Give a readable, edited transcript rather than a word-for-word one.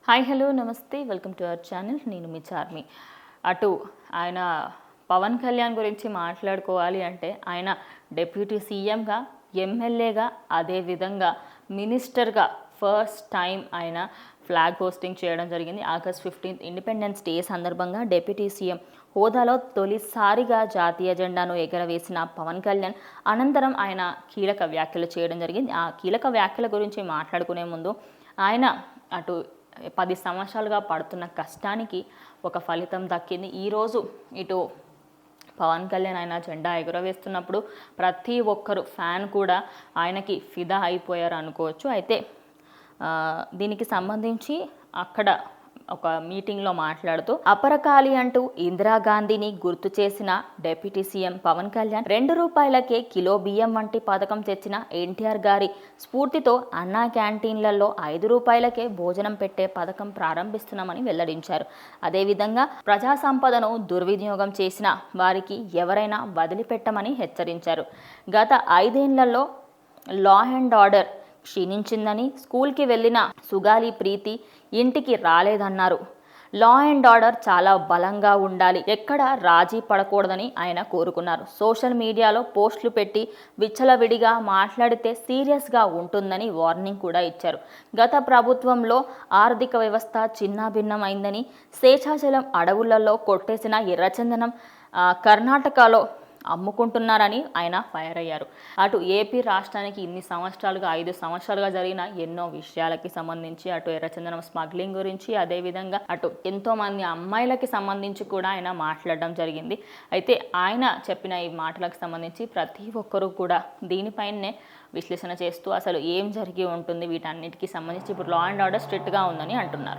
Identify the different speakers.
Speaker 1: Hi hello నమస్తే welcome to our channel. నేను మీ చార్మి. అటు ఆయన పవన్ కళ్యాణ్ గురించి మాట్లాడుకోవాలి అంటే ఆయన డిప్యూటీ సీఎంగా, ఎమ్మెల్యేగా, అదేవిధంగా మినిస్టర్గా ఫస్ట్ టైం ఆయన ఫ్లాగ్ హోస్టింగ్ చేయడం జరిగింది. ఆగస్ట్ 15 ఇండిపెండెన్స్ డే సందర్భంగా డిప్యూటీ సీఎం హోదాలో తొలిసారిగా జాతీయ జెండాను ఎగరవేసిన పవన్ కళ్యాణ్ అనంతరం ఆయన కీలక వ్యాఖ్యలు చేయడం జరిగింది. ఆ కీలక వ్యాఖ్యల గురించి మాట్లాడుకునే ముందు ఆయన అటు 10 సంవత్సరాలుగా పడుతున్న కష్టానికి ఒక ఫలితం దక్కింది. ఈరోజు ఇటు పవన్ కళ్యాణ్ ఆయన జెండా ఎగురవేస్తున్నప్పుడు ప్రతి ఒక్కరు ఫ్యాన్ కూడా ఆయనకి ఫిదా అయిపోయారు అనుకోవచ్చు. అయితే దీనికి సంబంధించి అక్కడ ఒక మీటింగ్లో మాట్లాడుతూ అపరకాలి అంటూ ఇందిరాగాంధీని గుర్తు చేసిన deputy CM Pawan Kalyan ₹2 kilo బియ్యం వంటి పథకం తెచ్చిన ఎన్టీఆర్ గారి స్ఫూర్తితో అన్నా క్యాంటీన్లలో ₹5కే భోజనం పెట్టే పథకం ప్రారంభిస్తున్నామని వెల్లడించారు. అదేవిధంగా ప్రజా సంపదను దుర్వినియోగం చేసిన వారికి ఎవరైనా వదిలిపెట్టమని హెచ్చరించారు. గత 5 ఏళ్లలో లా అండ్ ఆర్డర్ క్షీణించిందని, స్కూల్కి వెళ్ళిన సుగాలి ప్రీతి ఇంటికి రాలేదన్నారు. లా అండ్ ఆర్డర్ చాలా బలంగా ఉండాలి, ఎక్కడ రాజీ పడకూడదని ఆయన కోరుకున్నారు. సోషల్ మీడియాలో పోస్టులు పెట్టి విచ్చలవిడిగా మాట్లాడితే సీరియస్గా ఉంటుందని వార్నింగ్ కూడా ఇచ్చారు. గత ప్రభుత్వంలో ఆర్థిక వ్యవస్థ చిన్నాభిన్నమైందని, శేషాచలం అడవులలో కొట్టేసిన ఎర్రచందనం కర్ణాటకలో అమ్ముకుంటున్నారని ఆయన ఫైర్ అయ్యారు. అటు ఏపీ రాష్ట్రానికి ఇన్ని సంవత్సరాలుగా 5 సంవత్సరాలుగా జరిగిన ఎన్నో విషయాలకి సంబంధించి, అటు ఎర్రచందనం స్మగ్లింగ్ గురించి, అదేవిధంగా అటు ఎంతోమంది అమ్మాయిలకి సంబంధించి కూడా ఆయన మాట్లాడడం జరిగింది. అయితే ఆయన చెప్పిన ఈ మాటలకు సంబంధించి ప్రతి ఒక్కరూ కూడా దీనిపైనే విశ్లేషణ చేస్తూ అసలు ఏం జరిగి ఉంటుంది, వీటన్నిటికీ సంబంధించి ఇప్పుడు లా అండ్ ఆర్డర్ స్ట్రిక్ట్గా ఉందని అంటున్నారు.